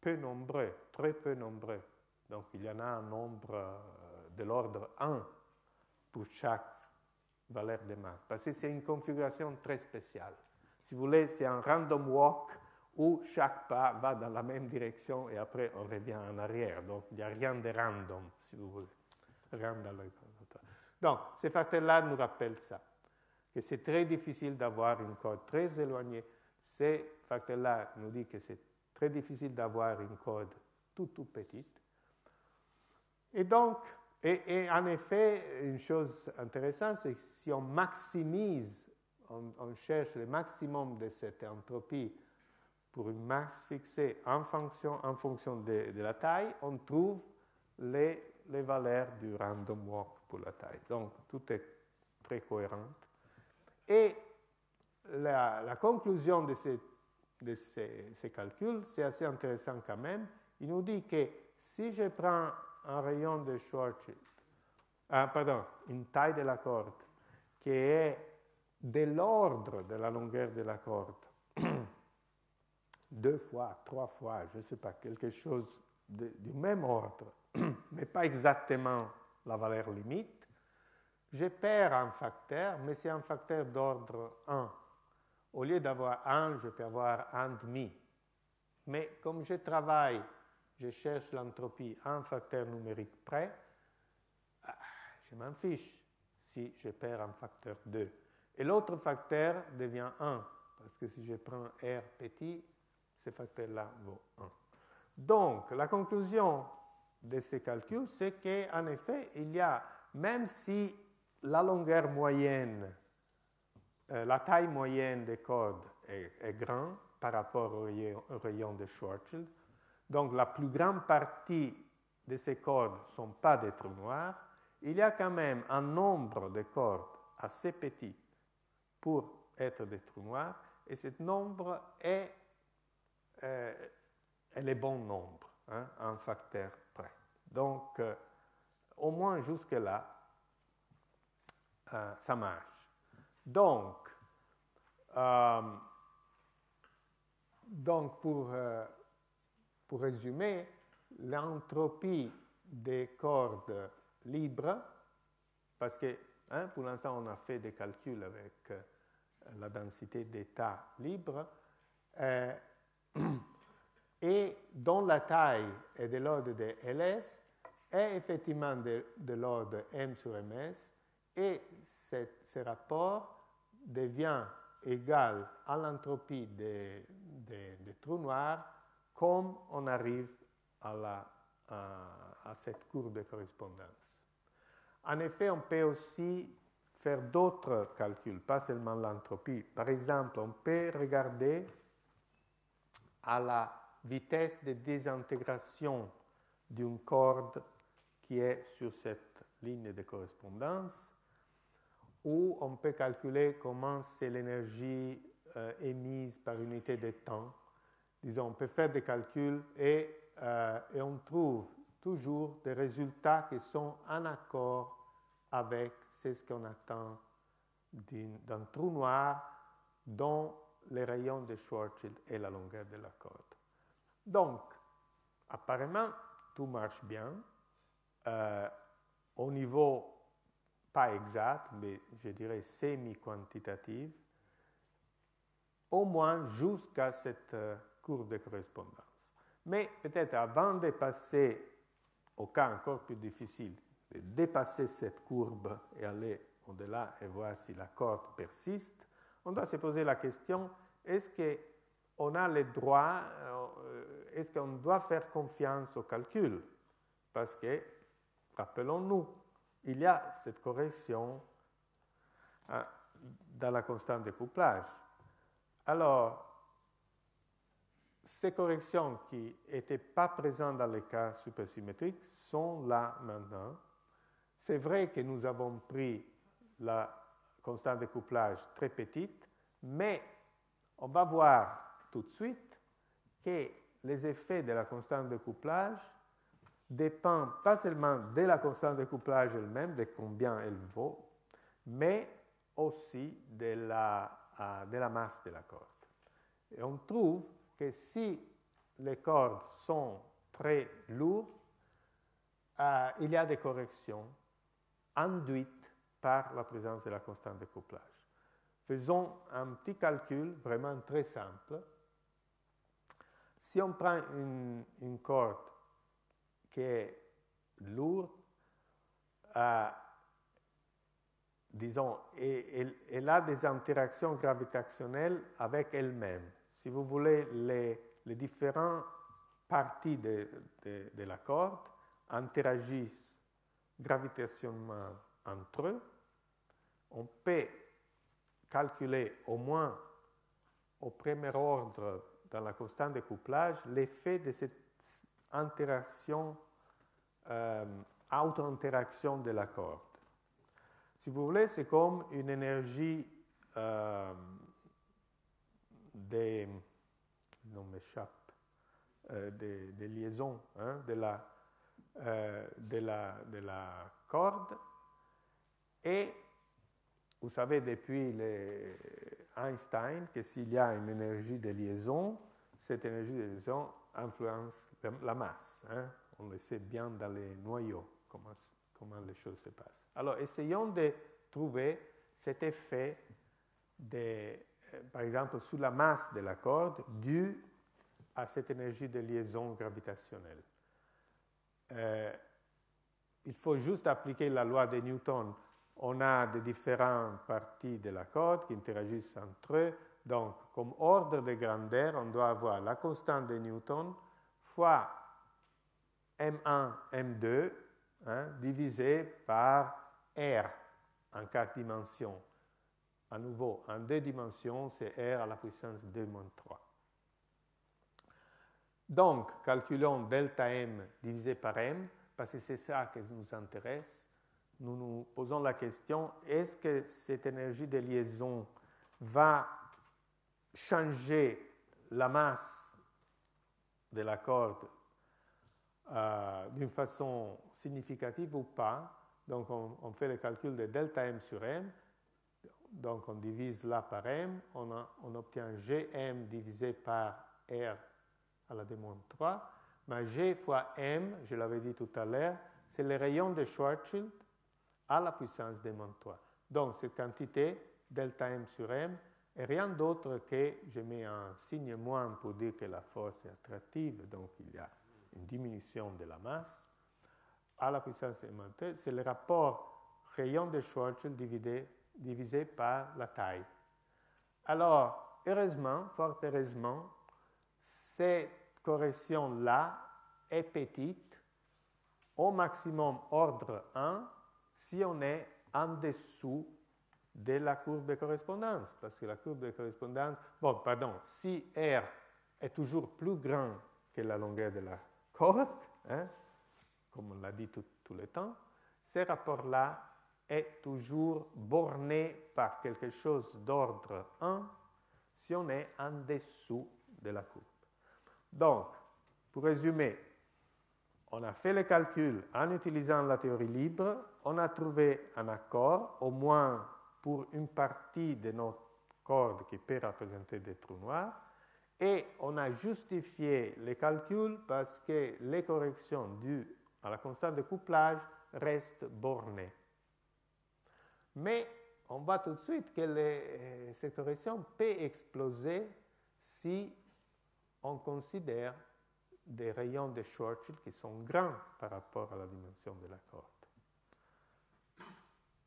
peu nombreux, très peu nombreux. Donc, il y en a un nombre de l'ordre 1 pour chaque valeur de masse. Parce que c'est une configuration très spéciale. Si vous voulez, c'est un random walk où chaque pas va dans la même direction et après on revient en arrière. Donc, il n'y a rien de random, si vous voulez. Rien dans le... Donc, ces facteurs-là nous rappellent ça, que c'est très difficile d'avoir une corde très éloignée. Ces facteurs-là nous disent que c'est très difficile d'avoir une corde tout petite. Et donc, et en effet, une chose intéressante, c'est que si on maximise, on cherche le maximum de cette entropie pour une masse fixée en fonction de la taille, on trouve les valeurs du random walk pour la taille. Donc, tout est très cohérent. Et la conclusion de ces calculs, c'est assez intéressant quand même. Il nous dit que si je prends un rayon de Schwarzschild, une taille de la corde qui est de l'ordre de la longueur de la corde, 2 fois, 3 fois, je ne sais pas, quelque chose du même ordre, mais pas exactement la valeur limite, je perds un facteur, mais c'est un facteur d'ordre 1. Au lieu d'avoir 1, je peux avoir 1,5. Mais comme je travaille, je cherche l'entropie à un facteur numérique près, je m'en fiche si je perds un facteur 2. Et l'autre facteur devient 1, parce que si je prends R petit, ce facteur-là vaut 1. Donc, la conclusion de ces calculs, c'est qu'en effet, il y a, même si la longueur moyenne, la taille moyenne des cordes est grande par rapport au rayon de Schwarzschild, donc la plus grande partie de ces cordes ne sont pas des trous noirs, il y a quand même un nombre de cordes assez petit pour être des trous noirs, et ce nombre est le bon nombre, hein, un facteur près. Donc, au moins jusque-là, ça marche. Donc pour résumer, l'entropie des cordes libres, parce que pour l'instant on a fait des calculs avec la densité d'états libres, et dont la taille est de l'ordre de Ls, est effectivement de l'ordre M sur Ms, et ce rapport devient égal à l'entropie des trous noirs comme on arrive à cette courbe de correspondance. En effet, on peut aussi faire d'autres calculs, pas seulement l'entropie. Par exemple, on peut regarder à la vitesse de désintégration d'une corde qui est sur cette ligne de correspondance, ou on peut calculer comment c'est l'énergie émise par unité de temps. Disons, on peut faire des calculs et on trouve toujours des résultats qui sont en accord avec ce qu'on attend d'un trou noir dont les rayons de Schwarzschild et la longueur de la corde. Donc, apparemment, tout marche bien. Au niveau pas exact, mais je dirais semi-quantitatif, au moins jusqu'à cette courbe de correspondance. Mais peut-être avant de passer au cas encore plus difficile, de dépasser cette courbe et aller au-delà et voir si la corde persiste, on doit se poser la question, est-ce qu'on a le droit, est-ce qu'on doit faire confiance au calcul? Parce que, rappelons-nous, il y a cette correction dans la constante de couplage. Alors, ces corrections qui n'étaient pas présentes dans les cas supersymétriques sont là maintenant. C'est vrai que nous avons pris la constante de couplage très petite, mais on va voir tout de suite que les effets de la constante de couplage dépendent pas seulement de la constante de couplage elle-même, de combien elle vaut, mais aussi de la masse de la corde. Et on trouve que si les cordes sont très lourdes, il y a des corrections induites par la présence de la constante de couplage. Faisons un petit calcul vraiment très simple. Si on prend une corde qui est lourde, disons, et elle a des interactions gravitationnelles avec elle-même. Si vous voulez, les différentes parties de la corde interagissent gravitationnellement entre eux. On peut calculer au moins au premier ordre dans la constante de couplage l'effet de cette interaction, auto-interaction de la corde. Si vous voulez, c'est comme une énergie des liaisons de la corde. Et vous savez depuis Einstein que s'il y a une énergie de liaison, cette énergie de liaison influence la masse. Hein? On le sait bien dans les noyaux, comment les choses se passent. Alors, essayons de trouver cet effet, par exemple, sur la masse de la corde dû à cette énergie de liaison gravitationnelle. Il faut juste appliquer la loi de Newton. On a des différentes parties de la corde qui interagissent entre eux. Donc, comme ordre de grandeur, on doit avoir la constante de Newton fois M1, M2, hein, divisé par R en 4 dimensions. À nouveau, en 2 dimensions, c'est R à la puissance 2-3. Donc, calculons delta M divisé par M, parce que c'est ça qui nous intéresse. Nous nous posons la question, est-ce que cette énergie de liaison va changer la masse de la corde d'une façon significative ou pas? Donc, on fait le calcul de delta M sur M. Donc, on divise là par M. On obtient Gm divisé par R à la d-3. Mais G fois M, je l'avais dit tout à l'heure, c'est le rayon de Schwarzschild à la puissance d-3. Donc, cette quantité, delta M sur M, est rien d'autre que, je mets un signe moins pour dire que la force est attractive, donc il y a une diminution de la masse, à la puissance d-3, c'est le rapport rayon de Schwarzschild divisé par la taille. Alors, heureusement, fort heureusement, cette correction-là est petite, au maximum ordre 1, si on est en dessous de la courbe de correspondance. Parce que la courbe de correspondance, si R est toujours plus grand que la longueur de la corde, hein, comme on l'a dit tout le temps, ce rapport-là est toujours borné par quelque chose d'ordre 1 si on est en dessous de la courbe. Donc, pour résumer, on a fait le calcul en utilisant la théorie libre, on a trouvé un accord, au moins pour une partie de notre corde qui peut représenter des trous noirs, et on a justifié les calculs parce que les corrections dues à la constante de couplage restent bornées. Mais on voit tout de suite que cette correction peut exploser si on considère des rayons de Schwarzschild qui sont grands par rapport à la dimension de la corde.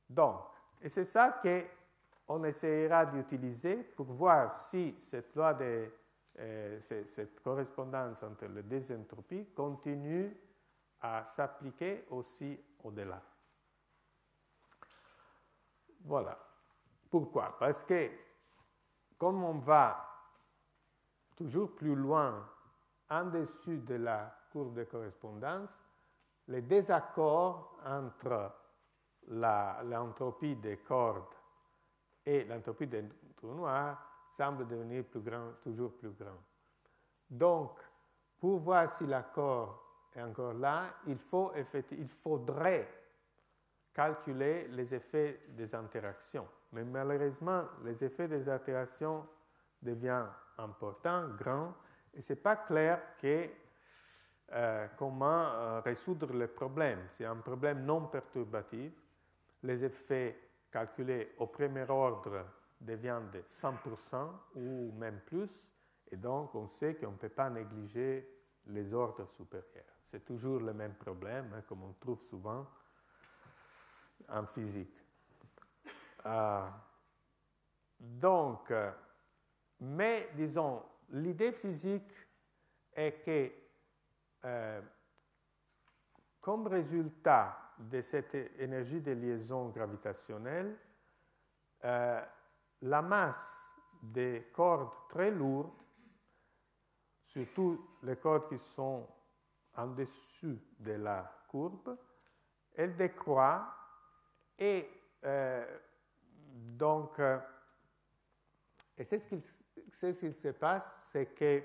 Donc, et c'est ça qu'on essaiera d'utiliser pour voir si cette loi cette correspondance entre les deux entropies continue à s'appliquer aussi au-delà. Voilà. Pourquoi? Parce que comme on va toujours plus loin en dessus de la courbe de correspondance, les désaccords entre l'entropie des cordes et l'entropie des trous noirs semblent devenir toujours plus grands. Donc, pour voir si l'accord est encore là, il faudrait calculer les effets des interactions. Mais malheureusement, les effets des interactions deviennent importants, grands, et ce n'est pas clair comment résoudre le problème. C'est un problème non perturbatif. Les effets calculés au premier ordre deviennent de 100% ou même plus, et donc on sait qu'on ne peut pas négliger les ordres supérieurs. C'est toujours le même problème, hein, comme on trouve souvent en physique. Mais disons, l'idée physique est que, comme résultat de cette énergie de liaison gravitationnelle, la masse des cordes très lourdes, surtout les cordes qui sont en dessous de la courbe, elle décroît et et c'est ce qu'il se passe, c'est que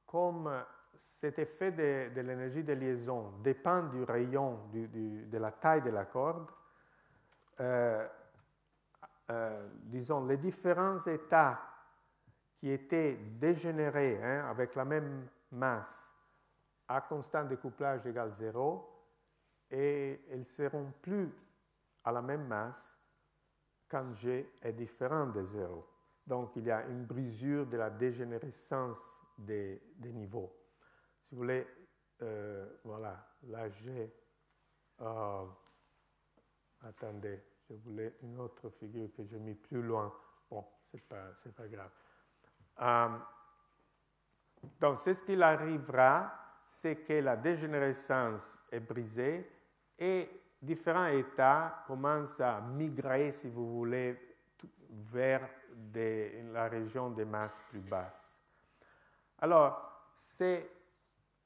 comme cet effet de l'énergie de liaison dépend du rayon, de la taille de la corde, disons, les différents états qui étaient dégénérées avec la même masse à constant de couplage égale 0, et elles ne seront plus à la même masse quand G est différent de 0. Donc, il y a une brisure de la dégénérescence des niveaux. Si vous voulez, voilà, là j'ai... attendez, je voulais une autre figure que j'ai mis plus loin. Bon, c'est pas grave. Donc, c'est ce qu'il arrivera, c'est que la dégénérescence est brisée et différents états commencent à migrer, si vous voulez, vers la région des masses plus basses. Alors, c'est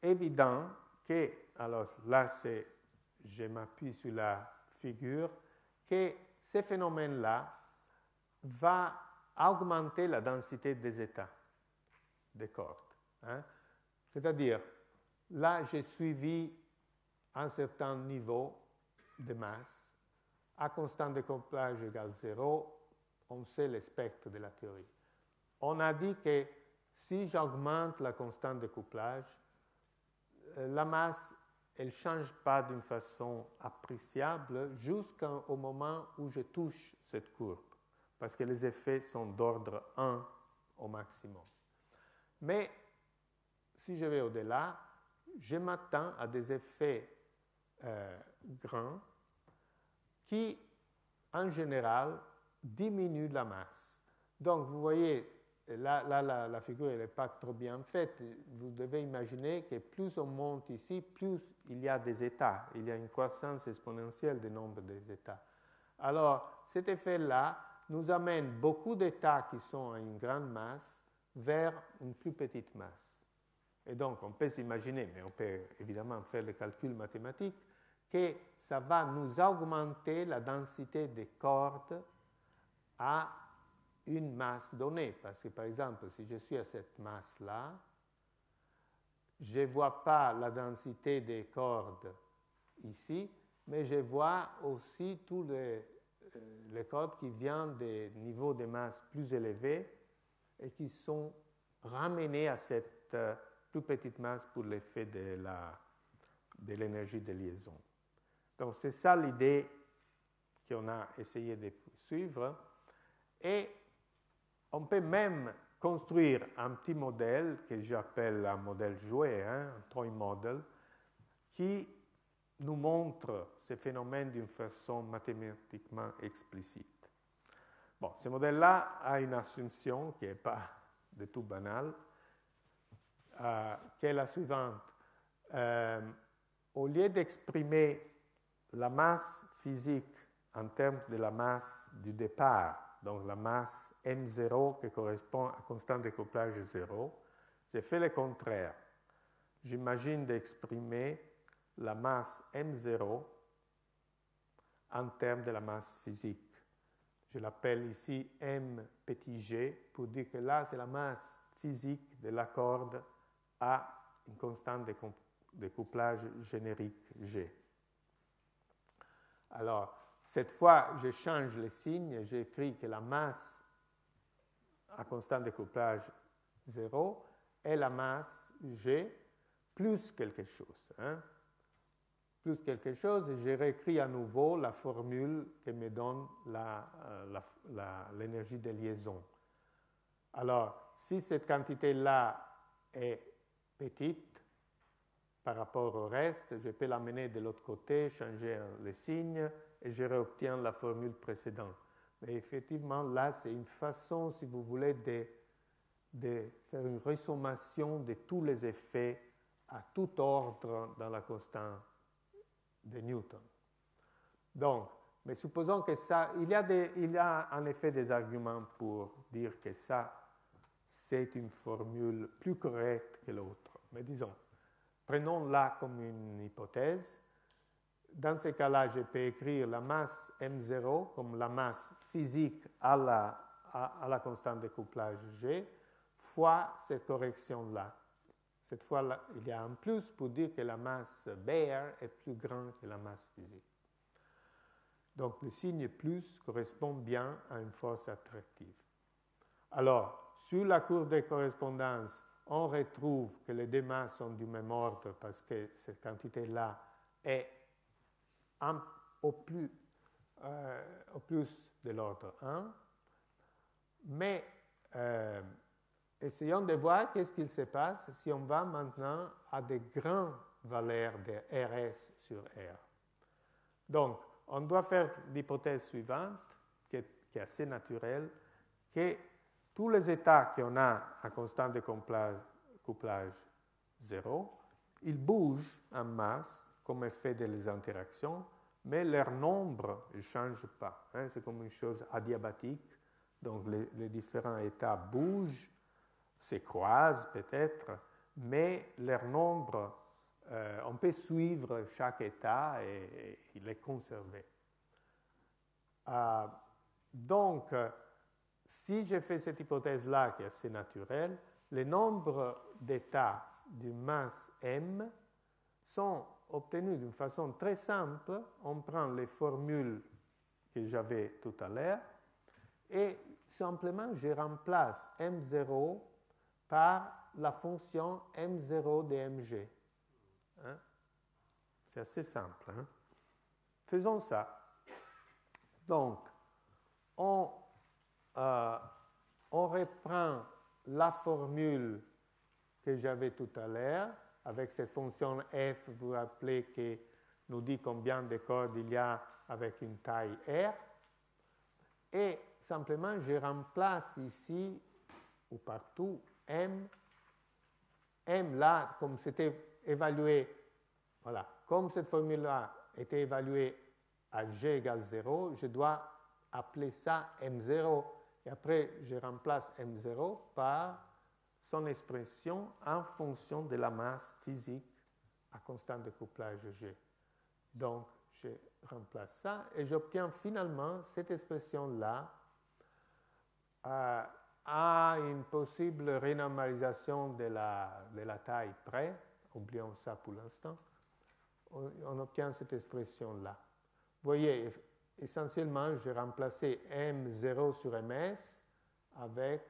évident que, alors là, je m'appuie sur la figure, que ce phénomène-là va augmenter la densité des états des cordes. C'est-à-dire, là, j'ai suivi un certain niveau de masse. À constant de couplage égale 0, on sait le spectre de la théorie. On a dit que si j'augmente la constante de couplage, la masse, elle ne change pas d'une façon appréciable jusqu'au moment où je touche cette courbe, parce que les effets sont d'ordre 1 au maximum. Mais si je vais au-delà, je m'attends à des effets grands qui, en général, diminuent la masse. Donc, vous voyez, là la figure n'est pas trop bien faite. Vous devez imaginer que plus on monte ici, plus il y a des états. Il y a une croissance exponentielle du nombre des états. Alors, cet effet-là nous amène beaucoup d'états qui sont à une grande masse vers une plus petite masse. Et donc, on peut s'imaginer, mais on peut évidemment faire le calcul mathématique, que ça va nous augmenter la densité des cordes à une masse donnée. Parce que, par exemple, si je suis à cette masse-là, je ne vois pas la densité des cordes ici, mais je vois aussi tous les cordes qui viennent des niveaux de masse plus élevés et qui sont ramenés à cette plus petite masse pour l'effet de l'énergie de liaison. Donc, c'est ça l'idée qu'on a essayé de suivre. Et on peut même construire un petit modèle que j'appelle un modèle jouet, un toy model, qui nous montre ces phénomènes d'une façon mathématiquement explicite. Bon, ce modèle-là a une assumption qui n'est pas du tout banale, qui est la suivante. Au lieu d'exprimer la masse physique en termes de la masse du départ, donc la masse M0 qui correspond à constante de couplage 0, j'ai fait le contraire. J'imagine d'exprimer la masse M0 en termes de la masse physique. Je l'appelle ici M petit g pour dire que là, c'est la masse physique de la corde à une constante de couplage générique G. Alors, cette fois, je change le signe, j'écris que la masse à constante de couplage 0 est la masse G plus quelque chose. Plus quelque chose, et je réécris à nouveau la formule qui me donne l'énergie de liaison. Alors, si cette quantité-là est petite par rapport au reste, je peux l'amener de l'autre côté, changer le signe, et je réobtiens la formule précédente. Mais effectivement, là, c'est une façon, si vous voulez, de faire une ressommation de tous les effets à tout ordre dans la constante de Newton. Donc, mais supposons que ça, il y a en effet des arguments pour dire que ça, c'est une formule plus correcte que l'autre. Mais disons, prenons-la comme une hypothèse. Dans ce cas-là, je peux écrire la masse M0 comme la masse physique à la constante de couplage G fois cette correction-là. Cette fois-là, il y a un plus pour dire que la masse bare est plus grande que la masse physique. Donc, le signe plus correspond bien à une force attractive. Alors, sur la courbe de correspondance, on retrouve que les deux masses sont du même ordre parce que cette quantité-là est au plus de l'ordre 1. Mais essayons de voir qu'est-ce qu'il se passe si on va maintenant à des grandes valeurs de RS sur R. Donc, on doit faire l'hypothèse suivante, qui est assez naturelle, que tous les états qu'on a à constante de couplage 0, ils bougent en masse comme effet des interactions, mais leur nombre ne change pas. Hein? C'est comme une chose adiabatique. Donc les différents états bougent, se croisent peut-être, mais leur nombre, on peut suivre chaque état et les conserver. Donc, si je fais cette hypothèse-là qui est assez naturelle, le nombre d'états de masse M sont obtenus d'une façon très simple. On prend les formules que j'avais tout à l'heure et simplement je remplace M0 par la fonction M0 de Mg. Hein? C'est assez simple. Hein? Faisons ça. Donc, on reprend la formule que j'avais tout à l'heure avec cette fonction f, vous vous rappelez, qui nous dit combien de cordes il y a avec une taille r. Et simplement, je remplace ici ou partout m. M là, comme c'était évalué, voilà, comme cette formule-là était évaluée à g égale 0, je dois appeler ça m0. Et après, je remplace m0 par son expression en fonction de la masse physique à constante de couplage G. Donc, je remplace ça et j'obtiens finalement cette expression-là à une possible renormalisation de la taille près. Oublions ça pour l'instant. On obtient cette expression-là. Vous voyez, essentiellement, j'ai remplacé M0 sur MS avec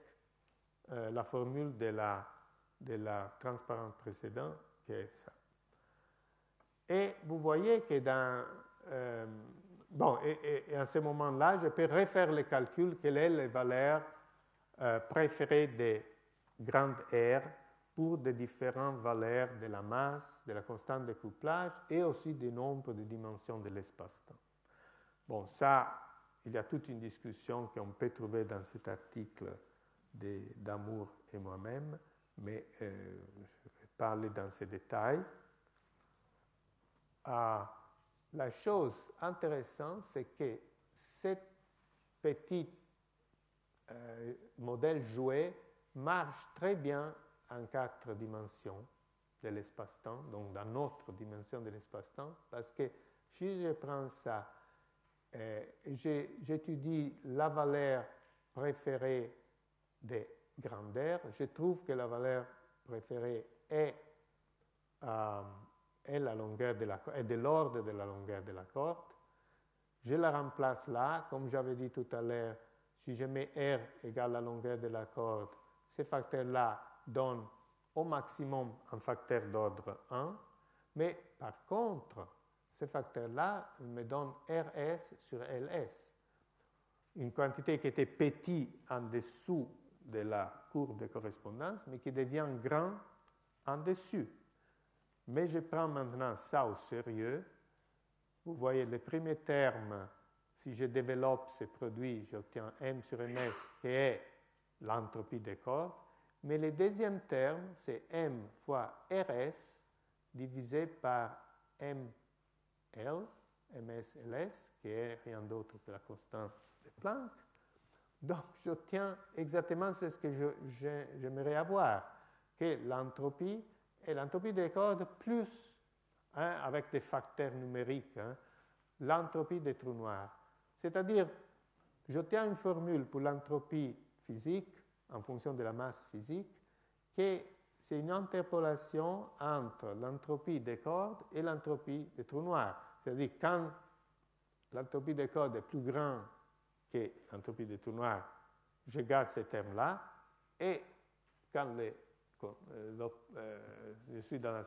la formule de la transparente précédente, qui est ça. Et vous voyez que et à ce moment-là, je peux refaire le calcul, quelle est la valeur préférée des grandes R pour des différentes valeurs de la masse, de la constante de couplage et aussi du nombre de dimensions de l'espace-temps. Bon, ça, il y a toute une discussion qu'on peut trouver dans cet article d'Amour et moi-même, mais je vais parler dans ces détails. La chose intéressante, c'est que ce petit modèle joué marche très bien en 4 dimensions de l'espace-temps, donc dans notre dimension de l'espace-temps, parce que si je prends ça, j'étudie la valeur préférée des grandeurs, je trouve que la valeur préférée est la longueur est de l'ordre de la longueur de la corde. Je la remplace là, comme j'avais dit tout à l'heure, si je mets R égale la longueur de la corde, ce facteur-là donne au maximum un facteur d'ordre 1, mais par contre, ce facteur-là me donne RS sur LS, une quantité qui était petite en dessous de la courbe de correspondance, mais qui devient grand en dessus. Mais je prends maintenant ça au sérieux. Vous voyez, le premier terme, si je développe ce produit, j'obtiens M sur MS, qui est l'entropie des cordes. Mais le deuxième terme, c'est M fois RS divisé par ML, MS-LS, qui est rien d'autre que la constante de Planck. Donc, j'obtiens exactement ce que j'aimerais avoir, que l'entropie est l'entropie des cordes plus, avec des facteurs numériques, l'entropie des trous noirs. C'est-à-dire, j'obtiens une formule pour l'entropie physique, en fonction de la masse physique, qui c'est une interpolation entre l'entropie des cordes et l'entropie des trous noirs. C'est-à-dire, quand l'entropie des cordes est plus grande que l'entropie des trous noirs, je garde ces termes-là, Et quand je suis dans la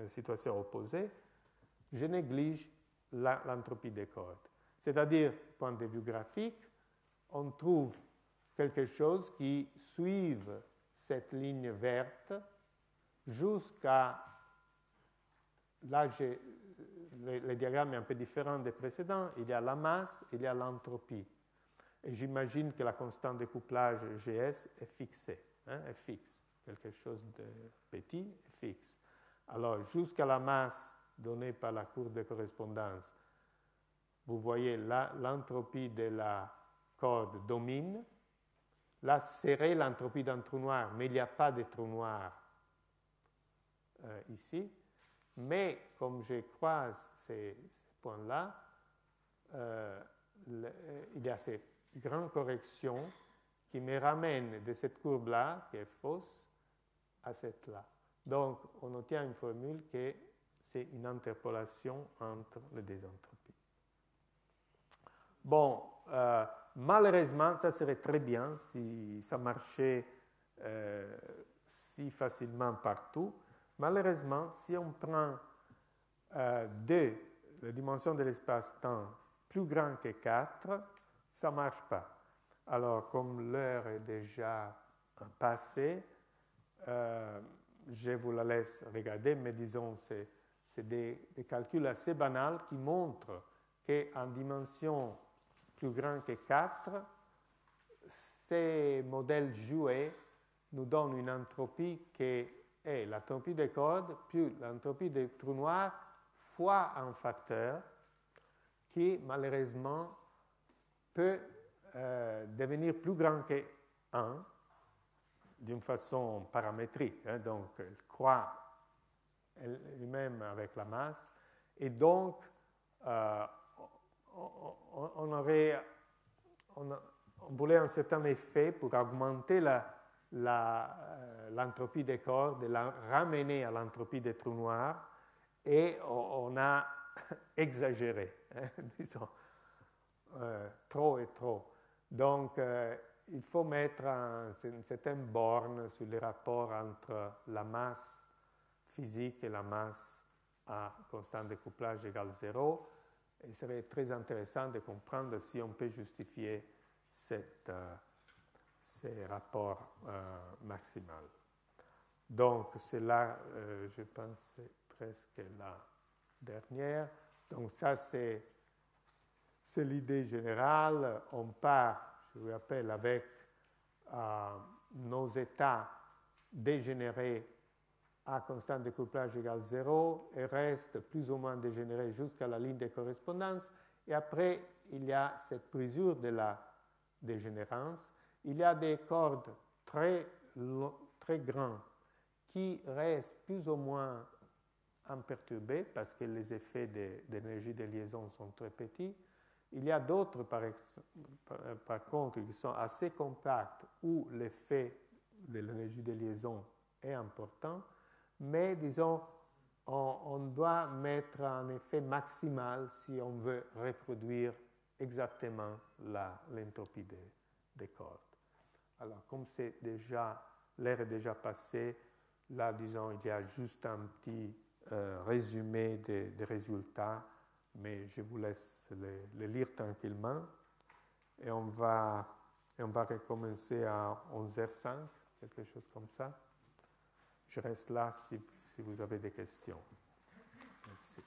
situation opposée, je néglige l'entropie des cordes. C'est-à-dire, point de vue graphique, on trouve quelque chose qui suive cette ligne verte jusqu'à... Là, le diagramme est un peu différent des précédents. Il y a la masse, il y a l'entropie. Et j'imagine que la constante de couplage GS est fixée, est fixe. Quelque chose de petit est fixe. Alors, jusqu'à la masse donnée par la courbe de correspondance, vous voyez là, l'entropie de la corde domine. Là, serait l'entropie d'un trou noir, mais il n'y a pas de trou noir ici. Mais comme je croise ces points-là, il y a ces grandes corrections qui me ramènent de cette courbe-là, qui est fausse, à cette-là. Donc, on obtient une formule que c'est une interpolation entre les deux entropies. Bon, malheureusement, ça serait très bien si ça marchait si facilement partout. Malheureusement, si on prend la dimension de l'espace-temps plus grand que 4, ça ne marche pas. Alors, comme l'heure est déjà passée, je vous la laisse regarder, mais disons, c'est des calculs assez banals qui montrent qu'en dimension plus grand que 4, ces modèles joués nous donnent une entropie qui est l'entropie des cordes plus l'entropie des trous noirs fois un facteur qui, malheureusement, peut devenir plus grand que 1 d'une façon paramétrique. Donc, elle croît elle-même avec la masse. Et donc, on voulait un certain effet pour augmenter l'entropie des cordes et la ramener à l'entropie des trous noirs. Et on a exagéré, disons, trop et trop. Donc, il faut mettre une certaine borne sur les rapports entre la masse physique et la masse à constante de couplage égale 0. Et il serait très intéressant de comprendre si on peut justifier ces rapports maximaux. Donc, c'est là, je pense, c'est presque la dernière. Donc, ça, c'est l'idée générale. On part, je vous rappelle, avec nos états dégénérés à constante de couplage égale 0 et reste plus ou moins dégénéré jusqu'à la ligne de correspondance. Et après, il y a cette brisure de la dégénérance. Il y a des cordes très grandes qui restent plus ou moins imperturbées parce que les effets d'énergie de liaison sont très petits. Il y a d'autres, par contre, qui sont assez compactes où l'effet de l'énergie de liaison est important. Mais, disons, on doit mettre un effet maximal si on veut reproduire exactement l'entropie des cordes. Alors, comme l'air est déjà passé, là, disons, il y a juste un petit résumé des résultats, mais je vous laisse les lire tranquillement. Et on va recommencer à 11h05, quelque chose comme ça. Je reste là si vous avez des questions. Merci.